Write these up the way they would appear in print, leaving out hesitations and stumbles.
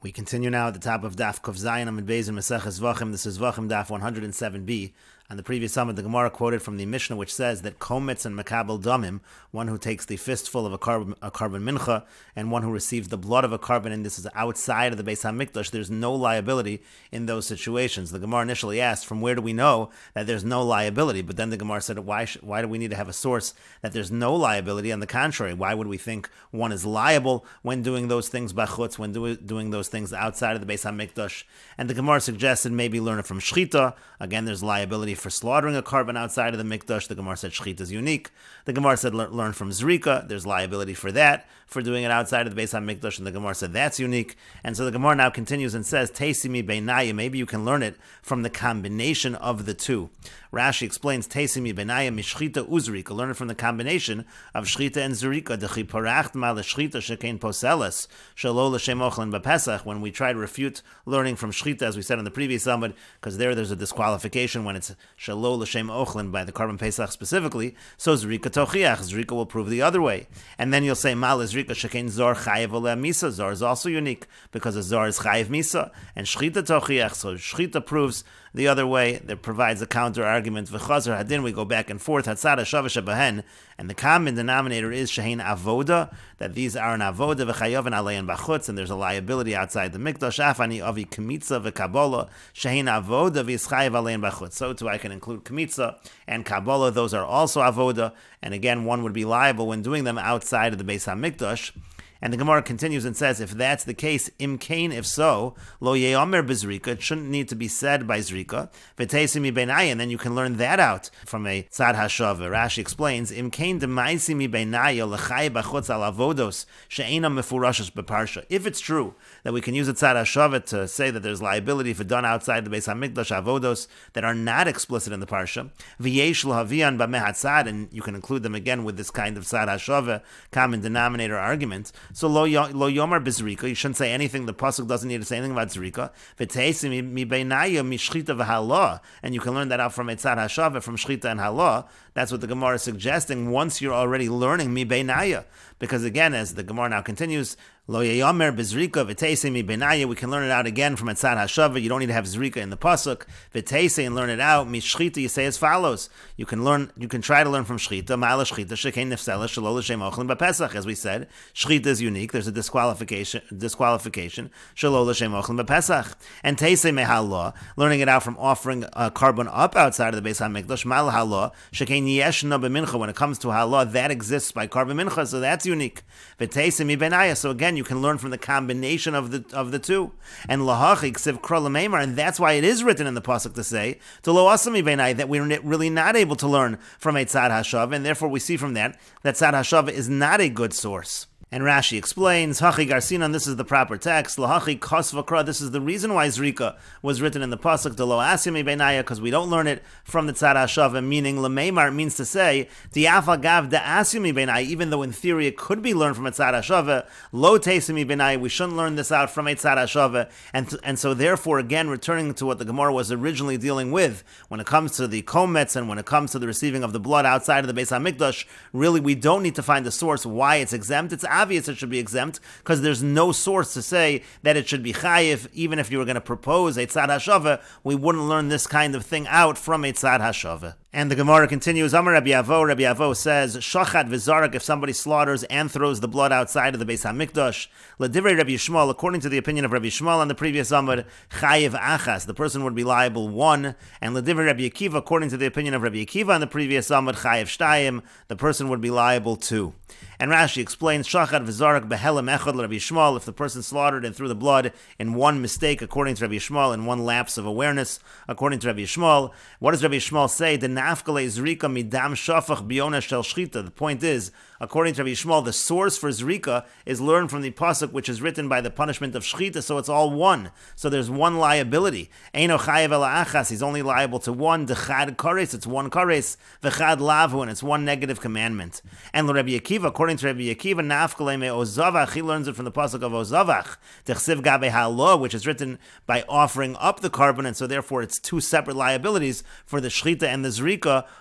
We continue now at the top of Daf Kuf Zayin Amid Beis in Meseches Zevachim. This is Zevachim Daf 107b. On the previous summit, the Gemara quoted from the Mishnah, which says that kometz and makabel damim, one who takes the fistful of a carbon mincha, and one who receives the blood of a carbon, and this is outside of the Beis HaMikdash, there's no liability in those situations. The Gemara initially asked, from where do we know that there's no liability? But then the Gemara said, why do we need to have a source that there's no liability? On the contrary, why would we think one is liable when doing those things bachutz, when doing those things outside of the Beis HaMikdash? And the Gemara suggested maybe learn it from shchita. Again, there's liability for slaughtering a carbon outside of the mikdash. The Gemara said shchita is unique. The Gemara said learn from zrika. There's liability for that, for doing it outside of the Beis HaMikdash, and the Gemara said that's unique. And so the Gemara now continues and says, Teisimi beinaya, maybe you can learn it from the combination of the two. Rashi explains, Teisimi beinaya mishchita uzrika, learn it from the combination of shchita and zrika. Dechi paracht ma l'shchita shekein poseles, shelo l'shem ochlin b'pesach, when we try to refute learning from shchita, as we said in the previous summit, because there's a disqualification when it's shelo l'shem ochlin by the carbon pesach specifically, so zrika tochiach, zrika will prove the other way. And then you'll say, mal zrika shekein zor chayev oleh misa, zor is also unique, because a zor is chayev misa, and shchita tochiach, so shchita proves the other way. That provides a counter argument. V'chazar hadin, we go back and forth. Hatzada shavash abahen, and the common denominator is shehein avoda, that these are an avoda v'chayav alein bachutz, and there's a liability outside the mikdash. Afani avi kmitza v'kabola shehein avoda v'ischayev alein bachutz. So too I can include kmitza and kabola; those are also avoda, and again one would be liable when doing them outside of the Beis HaMikdash. And the Gemara continues and says, if that's the case, imkain, if so, lo yeomer bezrika, it shouldn't need to be said by zrika, v'teisimi beinaya, and then you can learn that out from a tzad hashava. Rashi explains, imkain demaisimi beinaya l'chay bachutz al avodos she'ena mefurashos beparsha. If it's true that we can use a tzad hashava to say that there's liability for done outside the Beis HaMikdash avodos that are not explicit in the parsha, v'yesh l'havian b'mehatzad, and you can include them again with this kind of tzad hashava, common denominator argument. So lo yomar bizrika, you shouldn't say anything. The pasuk doesn't need to say anything about zrika. V'teisi mi beinaya mi shchita v'hala, and you can learn that out from etzad hashava, from shchita and hala. That's what the Gemara is suggesting. Once you're already learning mi beinaya, because again, as the Gemara now continues, lo yomer bizrika v'teisi mi beinaya, we can learn it out again from etzad hashava. You don't need to have zrika in the pasuk. V'teisi, and learn it out mi shchita. You say as follows. You can try to learn from shchita. Ma'ala shchita shekein nefsela shelo l'shem ochlin b'pesach. As we said, shchita is unique. There's a disqualification. Shelo l'shem ochlin b'pesach. And teisei mehala, learning it out from offering a carbon up outside of the Beis HaMikdash. Ma'al hala shekein yeshna b'mincha. When it comes to hala, that exists by carbon mincha, so that's unique. V'teisei mi beinaya. So again, you can learn from the combination of the two. And lahachi ksiv kra l'meimar, and that's why it is written in the pasuk to say to lo asa mi beinaya, that we're really not able to learn from a tzad hashava, and therefore we see from that tzad hashava is not a good source. And Rashi explains, Hachi Garsinan, this is the proper text. Lahachi Kosvakra, this is the reason why Zrika was written in the pasuk to Lo Asyami Beinaya, because we don't learn it from the Tzad HaShava, meaning Lameimar means to say, Diafa Gav Da Asyami Beinaya, even though in theory it could be learned from a Tzad HaShava, Lo Teisimi Beinaya, we shouldn't learn this out from a Tzad HaShava. And so therefore, again, returning to what the Gemara was originally dealing with, when it comes to the kometz and when it comes to the receiving of the blood outside of the Beis HaMikdash, really we don't need to find the source why it's exempt. It's obvious it should be exempt, because there's no source to say that it should be chayiv. Even if you were going to propose a tzad hashava, we wouldn't learn this kind of thing out from a tzad hashava. And the Gemara continues, Amar Rabbi Avo says, Shachat v'zarak, if somebody slaughters and throws the blood outside of the Beis HaMikdash, L'divrei Rabbi Yishmael, according to the opinion of Rabbi Yishmael on the previous Amar, chayiv achas, the person would be liable one, and L'divrei Rabbi Akiva, according to the opinion of Rabbi Akiva on the previous Amar, chayiv shtayim, the person would be liable two. And Rashi explains, Shachat v'zarak behelem echad Rabbi Yishmael, if the person slaughtered and threw the blood in one mistake, according to Rabbi Yishmael, in one lapse of awareness, according to Rabbi Yishmael, what does Rabbi Yishmael say? The point is, according to Rabbi Yishmael, the source for Zrika is learned from the pasuk which is written by the punishment of Shchita, so it's all one. So there's one liability. Eino chayev ela achas, he's only liable to one. Dechad kares, it's one kares. V'chad lavu, and it's one negative commandment. And Rabbi Akiva, according to Rabbi Akiva, nafkale me ozavach, he learns it from the pasuk of ozavach. Techsiv gabe halo, which is written by offering up the carbon, and so therefore it's two separate liabilities for the Shchita and the Zrika,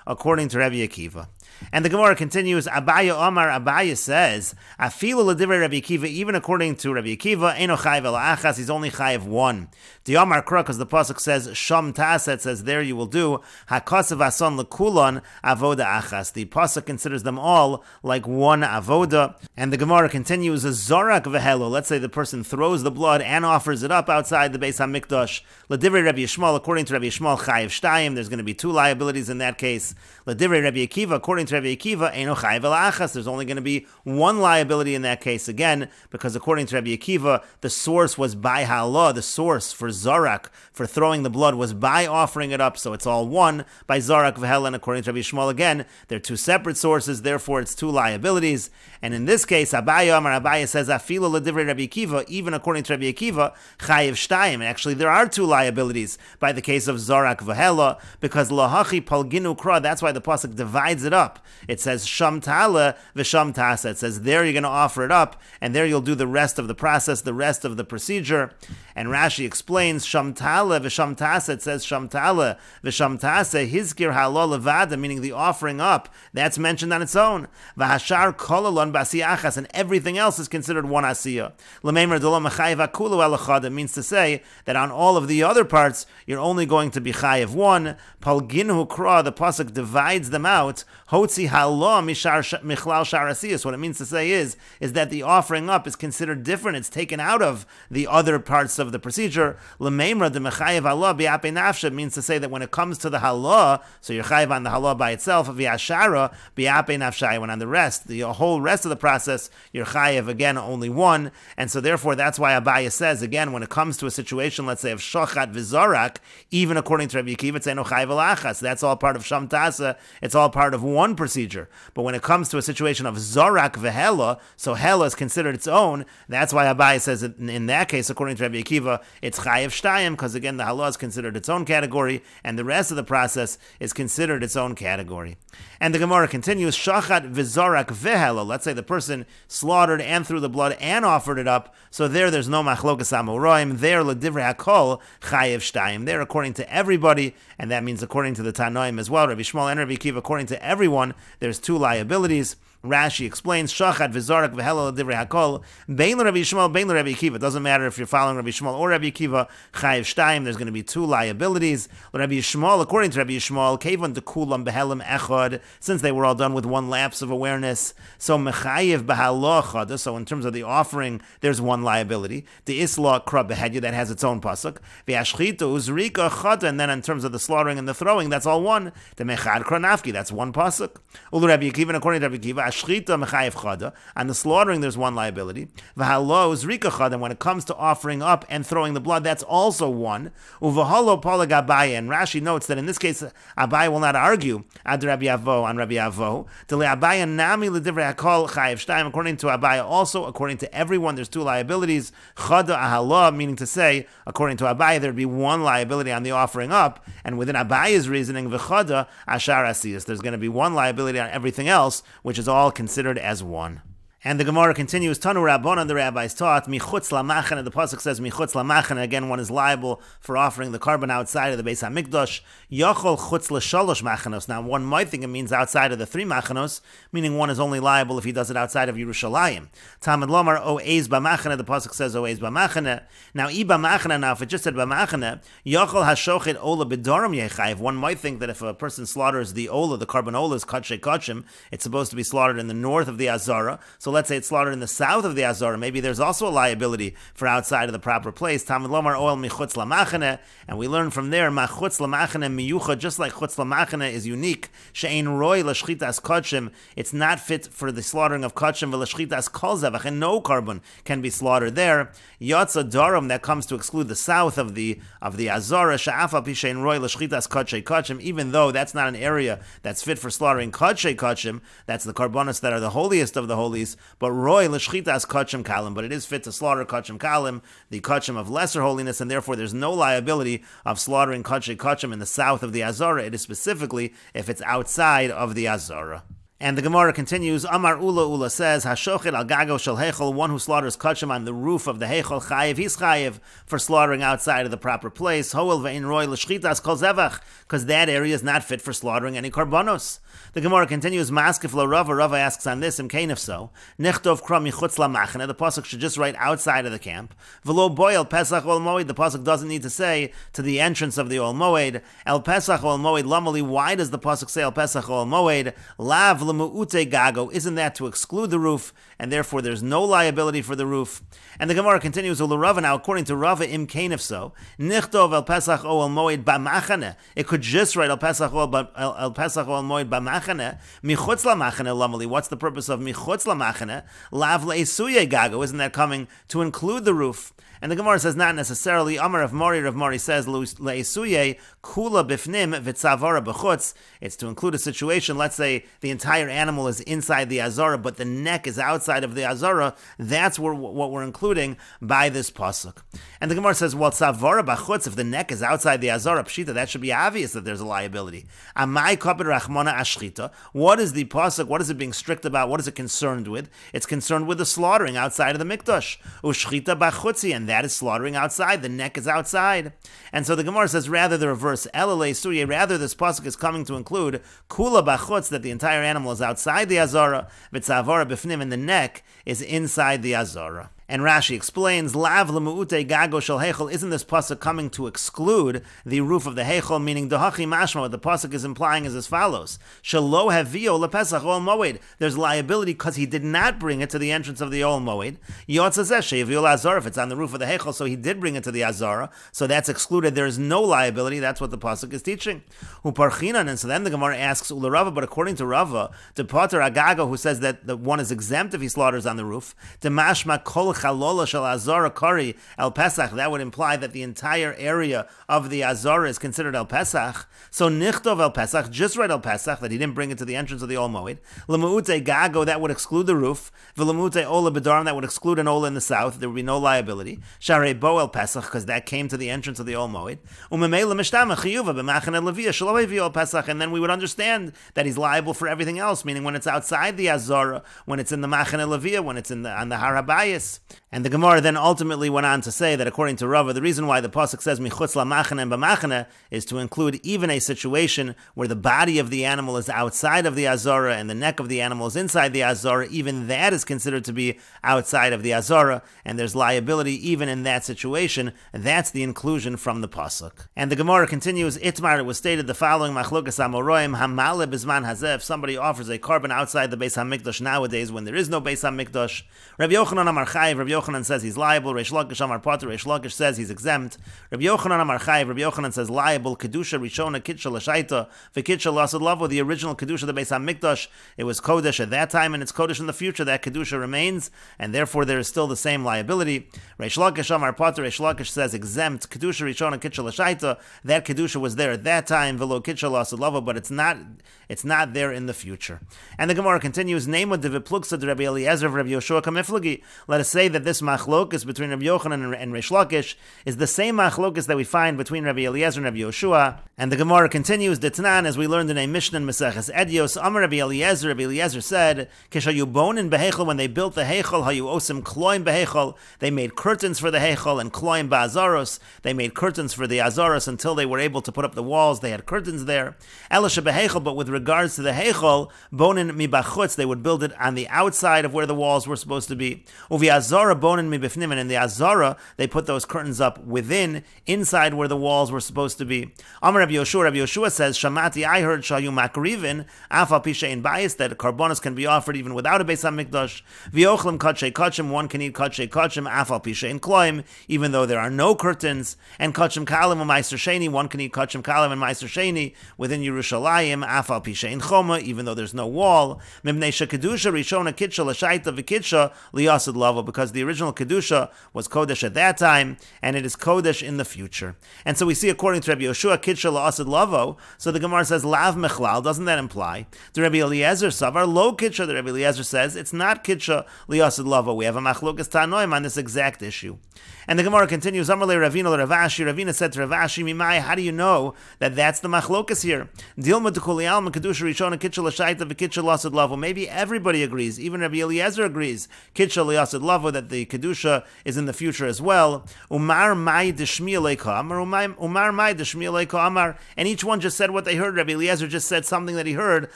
according to Rabbi Akiva. And the Gemara continues, Abaya Amar Abaye says, Afilu l'divrei Rabbi Akiva, even according to Rabbi Akiva, Eino chayiv ela achas, he's only chayiv one. The Amar Kra, because the pasuk says Sham Ta'aseh, it says there you will do Hakasav Ason l'kulon avoda achas. The pasuk considers them all like one avoda, and the Gemara continues a zorak vehelo. Let's say the person throws the blood and offers it up outside the Beis Hamikdash. L'divrei Rabbi Yishmael, according to Rabbi Yishmael, chayiv shtayim. There's going to be two liabilities in that case. L'divrei Rabbi Akiva, according to Rabbi Akiva, Eino chayiv ela achas. There's only going to be one liability in that case again, because according to Rabbi Akiva, the source was by halah. The source for Zorak, for throwing the blood, was by offering it up, so it's all one by Zorak v'Helen. According to Rabbi Yishmael, again, they're two separate sources, therefore it's two liabilities. And in this case, Abaye says, Afilu l'divrei Rabbi Akiva, even according to Rabbi Akiva, chayiv shtayim. And actually, there are two liabilities by the case of Zorak v'Hela, because lahachi palginu kra, that's why the pasuk divides it up. It says sham ta'ala v'sham ta'aseh. It says there you're going to offer it up, and there you'll do the rest of the process, the rest of the procedure. And Rashi explains sham ta'ala v'sham ta'aseh. It says sham ta'ala v'sham ta'aseh hizkir halal levada, meaning the offering up, that's mentioned on its own. V'hashar kolalon b'asiyah achas, and everything else is considered one asiyah. L'meimer d'lo mechayiv hakulu el echad. It means to say that on all of the other parts you're only going to be chayiv one. Palginhu kra, the pasuk divides them out. Hotzi halah michlal shar asiyas. What it means to say is that the offering up is considered different. It's taken out of the other parts of the procedure. L'meimra de mechayiv halah bi'apei nafsha means to say that when it comes to the halah, so you're chayiv on the halah by itself, v'yashara bi'apei nafshay. When on the rest, the whole rest of the process, you're chayiv again only one. And so therefore that's why Abaye says, again, when it comes to a situation, let's say of shochat v'zorak, even according to Rabbi Akiva, it's eno chayiv ela achas. That's all part of sham ta'aseh. It's all part of one procedure. But when it comes to a situation of zorak v'hela, so hela is considered its own, that's why Abaye says that in that case, according to Rabbi Akiva, it's chayiv shtayim, because again, the hela is considered its own category, and the rest of the process is considered its own category. And the Gemara continues, shachat v'zorak v'hela. Let's say the person slaughtered and threw the blood and offered it up, so there's no machlokas amoraim. There, l'divrei hakol chayiv shtayim. There, according to everybody, and that means according to the Tanoim as well, Rabbi Shmuel and Rabbi Akiva, according to everyone, there's two liabilities. Rashi explains, shachat v'zorak v'hela l'divrei hakol, bein l'Rabbi Shmuel, bein l'Rabbi Akiva. It doesn't matter if you're following Rabbi Shmuel or Rabbi Akiva, chayiv shtayim, there's going to be two liabilities. Rabbi Shmuel, according to Rabbi Shmuel, kevan dekulam behelim echad, since they were all done with one lapse of awareness, so mechayiv b'halah chada, so in terms of the offering, there's one liability. The isla kra behedya, that has its own pasuk. V'ashchita uzrika chada, and then in terms of the slaughtering and the throwing, that's all one. The mechad kra nafki, that's one pasuk. Ulu Rabbi Akiva, and according to Rabbi Akiva, ashchita mechayiv chada, on the slaughtering there's one liability. V'halah uzrika chada, and when it comes to offering up and throwing the blood, that's also one. Uvahalo palag Abaye, and Rashi notes that in this case, Abaye will not argue ad Rabbi Avo on Rabbi Avo. Dele Abaye nami l'divrei hakol chayiv shtayim. According to Abaye, also according to everyone, there's two liabilities. Chada ahalah, meaning to say, according to Abaye, there'd be one liability on the offering up, and within Abaye's reasoning, v'chada ashar asiyas, there's going to be one liability on everything else, which is all considered as one. And the Gemara continues, Tanu Rabbanan, the rabbis taught, Michutz lamachane, the pasuk says, Michutz lamachane, again, one is liable for offering the carbon outside of the Beis HaMikdash. Yachol chutz l'shalosh machanos. Now, one might think it means outside of the three machanos, meaning one is only liable if he does it outside of Yerushalayim. Talmud Lomar, O eis b'machane, the pasuk says, O eis b'machane. Now, I b'machane, now, if it just said b'machane, Yachol hashochet ola b'doram yechayiv. One might think that if a person slaughters the ola, the carbon ola is kachei kachim, it's supposed to be slaughtered in the north of the Azara. So let's say it's slaughtered in the south of the Azara. Maybe there's also a liability for outside of the proper place. Talmud Lomar oil michutz lamachane, and we learn from there machutz lamachane miyucha, just like chutz lamachane is unique. She'ein roy l'shchitas kachim, it's not fit for the slaughtering of kachim v'l'shchitas kol zevach, and no carbon can be slaughtered there. Yatza darum, that comes to exclude the south of the Azara. She'afa pi she'ein roy l'shchitas kachei kachim, even though that's not an area that's fit for slaughtering kachei kachim, that's the karbonos that are the holiest of the holies. But roy l'shchitas kachim kalim, but it is fit to slaughter kachim kalim, the kachim of lesser holiness, and therefore there's no liability of slaughtering kachim in the south of the Azara. It is specifically if it's outside of the Azara. And the Gemara continues, Amar Ula says, Hashochet al gago shel heichol, one who slaughters kachim on the roof of the heichol, chayev, he's chayev for slaughtering outside of the proper place, hoel ve'in roy l'shchitas kol zevach, because that area is not fit for slaughtering any karbonos. The Gemara continues, Maskif lo Rava, Rava asks on this, Imkain if so, Nichtov kram yichutz lamachane, the pasuk should just write outside of the camp, v'lo boil pesach ol moed, the pasuk doesn't need to say to the entrance of the ol moed, el pesach ol moed lamali, why does the pasuk say el pesach ol moed, lav l'mu'ute gago, isn't that to exclude the roof, and therefore there's no liability for the roof? And the Gemara continues, Rava, now according to Rava, Imkain if so, Nichtov el pesach ol moed b'machane, it could just write el pesach ol moed b'machane, michutz lamachane lamali. What's the purpose of michutz lamachane? Lav le'esuye gago. Isn't that coming to include the roof? And the Gemara says not necessarily. Amar Rav Mori says le'esuye kula bifnim v'tzavara b'chutz. It's to include a situation. Let's say the entire animal is inside the azara, but the neck is outside of the azara. That's what we're including by this pasuk. And the Gemara says, well, tzavara b'chutz. If the neck is outside the azara pshita, that should be obvious that there's a liability. Amai kapid rachmana ashchita. What is the pasuk? What is it being strict about? What is it concerned with? It's concerned with the slaughtering outside of the mikdash. Ushchita b'chutzi, and that is slaughtering outside. The neck is outside. And so the Gemara says rather the reverse. Elalei surye, rather this pasuk is coming to include kula b'chutz, that the entire animal is outside the azara, v'tzavara b'fnim, and the neck is inside the azara. And Rashi explains, Lav l'mu'ute gago shel heichol, isn't this pasuk coming to exclude the roof of the heichol, meaning dahachi mashma, what the pasuk is implying is as follows, Shelo havio lepesach ol moed, there's liability because he did not bring it to the entrance of the ol moed, yotzazeh she'avio azara, if it's on the roof of the heichol, so he did bring it to the azara, so that's excluded, there is no liability, that's what the pasuk is teaching. Uparchinan, and so then the Gemara asks, Ula Rava, but according to Rava, the pater agago, who says that the one is exempt if he slaughters on the roof, the mashma kol chalola shel azara kari el pesach, that would imply that the entire area of the azara is considered el pesach. So nichtov el pesach, just write el pesach, that he didn't bring it to the entrance of the ol moed. Lemuute gago, that would exclude the roof. V'lemuute ola bedarim, that would exclude an ola in the south. There would be no liability. Sharei bo el pesach, because that came to the entrance of the ol moed. Umemela mishtama chiyuva b'machane levia shelo hevi el pesach, and then we would understand that he's liable for everything else, meaning when it's outside the azara, when it's in the machane levia, when it's on the har habayis. And the Gemara then ultimately went on to say that according to Rava, the reason why the pasuk says michutz lamachane and b'machane is to include even a situation where the body of the animal is outside of the azara and the neck of the animal is inside the azara. Even that is considered to be outside of the azara, and there's liability even in that situation. That's the inclusion from the pasuk. And the Gemara continues, Itmar, it was stated the following, machlokas amoroim hamale bizman hazeh, if somebody offers a carbon outside the Beis HaMikdash nowadays when there is no Beis HaMikdash, Rabbi Yochanan Amar Chayiv, Rabbi Yochanan says he's liable. Reish Lakish Amar Pater, Reish Lakish says he's exempt. Rabbi Yochanan Amar Chayiv, Rabbi Yochanan says liable. Kedusha Rishona Kitcha L'Shaita V'Kitcha L'Asad Lavo, the original Kedusha of the Beis HaMikdash, it was Kodesh at that time and it's Kodesh in the future. That Kedusha remains, and therefore there is still the same liability. Reish Lakish Amar Pater, Reish Lakish says exempt. Kedusha Rishona Kitcha L'Shaita, that Kedusha was there at that time, V'Lo Kitcha L'Asad Lavo, but it's not there in the future. And the Gemara continues, Nemo de V'Pluksa de Rabbi Eliezer of Rabbi Yoshua Kamiflagi. Let us say that this machlokus between Rabbi Yochanan and Reish Lakish is the same machlokus that we find between Rabbi Eliezer and Rabbi Yoshua. And the Gemara continues, D'Tanan, as we learned in a Mishnah in Meseches Edios, Amar Rabbi Eliezer said, Keshayu bonin behechol, when they built the hechol, hayu osim kloim behechol, they made curtains for the hechol, and kloim ba'azaros, they made curtains for the azaros until they were able to put up the walls, they had curtains there. Elisha behechol, but with regards to the hechol, bonin mibachutz, they would build it on the outside of where the walls were supposed to be. Uvi azara bonin mibifnim, and in the azara, they put those curtains up within, inside where the walls were supposed to be. Amar Rabbi Yoshua says, Shamati, I heard shayu makrivin, afal pishein bayis, that karbonos can be offered even without a Beis HaMikdash. V'yochlim kachei kachim, one can eat kachei kachim, afal pishein kloim, even though there are no curtains. And kachim kalim and meiser sheni, one can eat kachim kalim and meiser sheni within Yerushalayim, afal pishein choma, even though there's no wall. Mimnei shekedusha rishona kitcha l'shaita v'kitcha liyasid lava, because because the original Kedusha was Kodesh at that time, and it is Kodesh in the future. And so we see, according to Rabbi Yoshua, Kidsha la'asid lavo, so the Gemara says, Lav mechlal, doesn't that imply? The Rabbi Eliezer Savar, lo Kidsha, the Rabbi Eliezer says, it's not Kidsha la'asid lavo. We have a machlokas tanoim on this exact issue. And the Gemara continues, Amarle Ravina Ravashi, Ravina said to Ravashi, Mimai, how do you know that that's the machlokas here? Dilma Tukulial, Kedusha Rishona, Kidsha l'shaita, v'Kidsha la'asid lavo. Maybe everybody agrees, even Rabbi Eliezer agrees, Kidsha la'asid lavo, that the Kedusha is in the future as well. Umar mai deshmiya leika amar, Umar mai deshmiya leika amar, and each one just said what they heard. Rabbi Eliezer just said something that he heard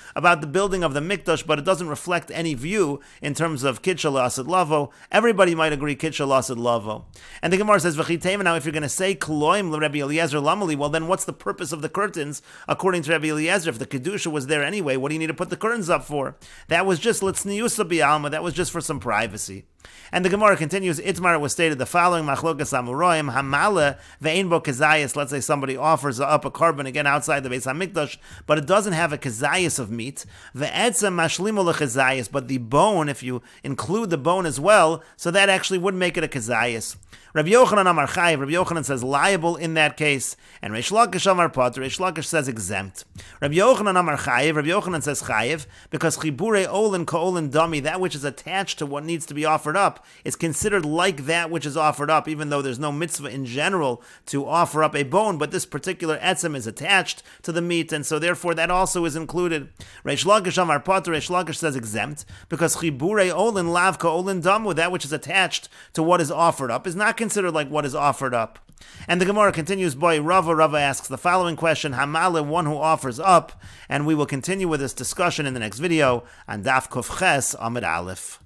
about the building of the Mikdash, but it doesn't reflect any view in terms of Kidsha la'asid lavo. Everybody might agree Kidsha la'asid lavo. And the Gemara says, V'chitema, now if you're going to say Kloim Rabbi Eliezer Lamali, well then what's the purpose of the curtains according to Rabbi Eliezer? If the Kedusha was there anyway, what do you need to put the curtains up for? That was just Litzniusa Bi'alma, that was just for some privacy. And the Gemara continues, Itmar was stated the following, Machlokas Amuroim, Hamale, Ve'inbo Kezayis, let's say somebody offers up a carbon again outside the Beis HaMikdash, but it doesn't have a Kezayis of meat, Ve'etzem Mashlimu Lechezayis, but the bone, if you include the bone as well, so that actually would make it a Kezayis. Rabbi Yochanan Amar Chayiv, Rabbi Yochanan says liable in that case, and Reish Lakish Amar Potter, Reish Lakish says exempt. Rabbi Yochanan Amar Chayiv, Rabbi Yochanan says Chayiv, because Chibure Olin Ka'olin Dami, that which is attached to what needs to be offered up, is considered like that which is offered up, even though there's no mitzvah in general to offer up a bone, but this particular etzem is attached to the meat, and so therefore that also is included. Reish Lakish Amar Potter, Reish Lakish says exempt, because Chibure Olin Lav Ka'olin Damu, that which is attached to what is offered up, is not considered like what is offered up. And the Gemara continues, boy, Rava asks the following question, Hamale, one who offers up, and we will continue with this discussion in the next video on Daf Kuf Ches Amid Aleph.